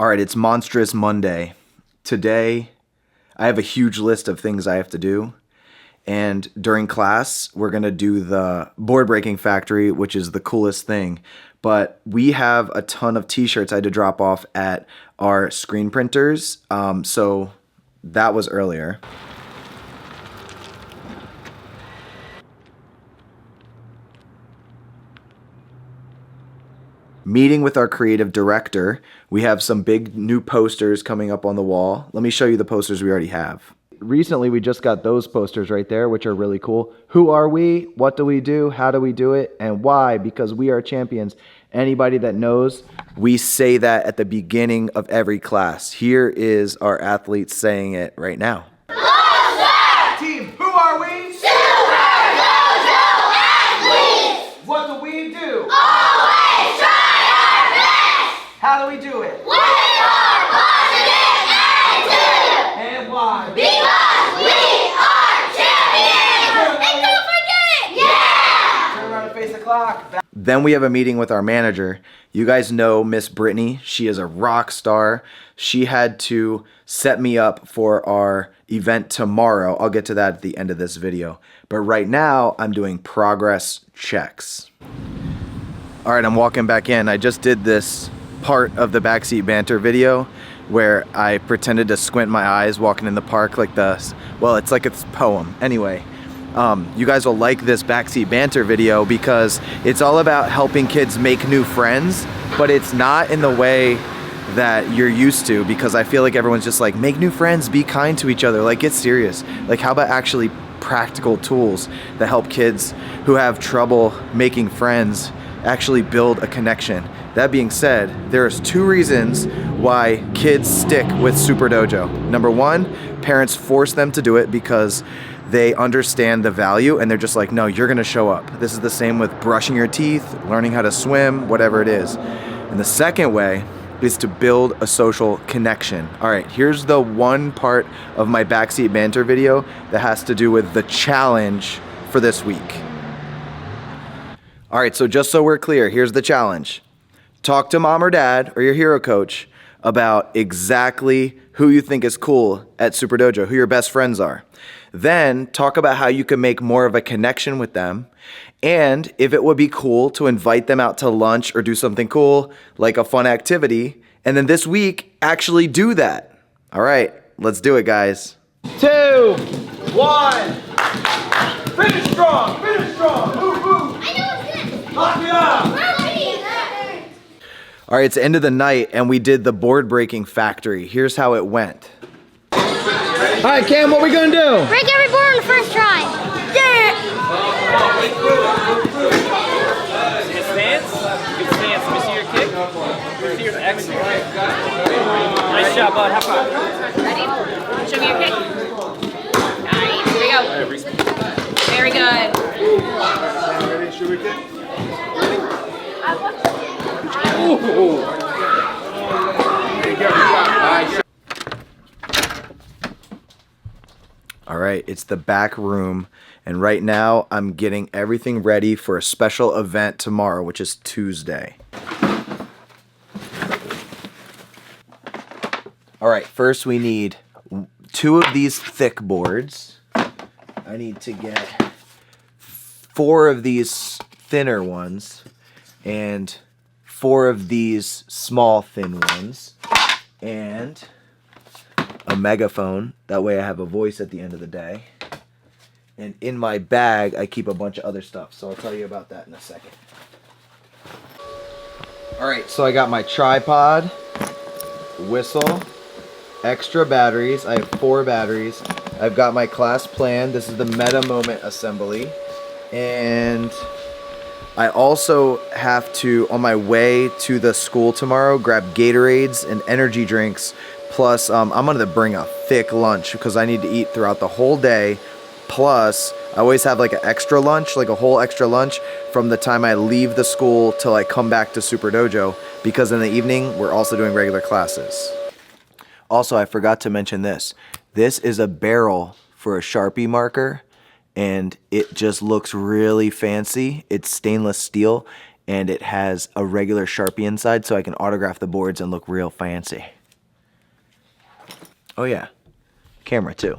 All right, it's Monstrous Monday. Today, I have a huge list of things I have to do. And during class, we're going to do the board breaking factory, which is the coolest thing. But we have a ton of t-shirts I had to drop off at our screen printers. So that was earlier. Meeting with our creative director. We have some big new posters coming up on the wall. Let me show you the posters we already have. Recently, we just got those posters right there, which are really cool. Who are we? What do we do? How do we do it? And why? Because we are champions. Anybody that knows, we say that at the beginning of every class. Here is our athletes saying it right now. Team, who are we? Super dojo athletes! What do we do? Always try our best! How do we do it? With our positive attitude! And why? Because we are champions! And don't forget! Yeah! Turn around and face the clock. Then we have a meeting with our manager. You guys know Miss Brittany. She is a rock star. She had to set me up for our event tomorrow. I'll get to that at the end of this video. But right now, I'm doing progress checks. All right, I'm walking back in. I just did this part of the backseat banter video where I pretended to squint my eyes walking in the park like this. Well, it's like it's a poem. Anyway. You guys will like this backseat banter video because it's all about helping kids make new friends, but it's not in the way that you're used to, because I feel like everyone's just like, make new friends, be kind to each other, like get serious. Like how about actually practical tools that help kids who have trouble making friends actually build a connection? That being said, there's 2 reasons why kids stick with Super Dojo. Number 1, parents force them to do it because they understand the value and they're just like, no, you're gonna show up. This is the same with brushing your teeth, learning how to swim, whatever it is. And the second way is to build a social connection. All right, here's the one part of my backseat banter video that has to do with the challenge for this week. All right, so just so we're clear, here's the challenge. Talk to mom or dad or your hero coach about exactly who you think is cool at Super Dojo, who your best friends are. Then talk about how you can make more of a connection with them, and if it would be cool to invite them out to lunch or do something cool, like a fun activity, and then this week, actually do that. All right, let's do it, guys. 2, 1. Finish strong, finish strong. Move, move. I know what's next! Lock it up. All right, it's the end of the night, and we did the board breaking factory. Here's how it went. All right, Cam, what are we gonna do? Break every board on the first try! Yeah! Good stance. Good stance. Let me see your kick. Let me see your excellent. Nice job, bud. High five. Ready? Show me your kick. Nice. Here we go. Very good. Ready? Should we kick? All right, it's the back room, and right now I'm getting everything ready for a special event tomorrow, which is Tuesday. All right, first we need 2 of these thick boards. I need to get 4 of these thinner ones, and 4 of these small thin ones, and a megaphone. That way I have a voice at the end of the day. And in my bag, I keep a bunch of other stuff. So I'll tell you about that in a second. All right, so I got my tripod, whistle, extra batteries. I have 4 batteries. I've got my class plan. This is the Meta Moment Assembly. And I also have to, on my way to the school tomorrow, grab Gatorades and energy drinks. Plus, I'm gonna bring a thick lunch because I need to eat throughout the whole day. Plus, I always have like an extra lunch, like a whole extra lunch from the time I leave the school till I come back to Super Dojo, because in the evening, we're also doing regular classes. Also, I forgot to mention this. This is a barrel for a Sharpie marker, and it just looks really fancy. It's stainless steel, and it has a regular Sharpie inside so I can autograph the boards and look real fancy. Oh yeah, camera too.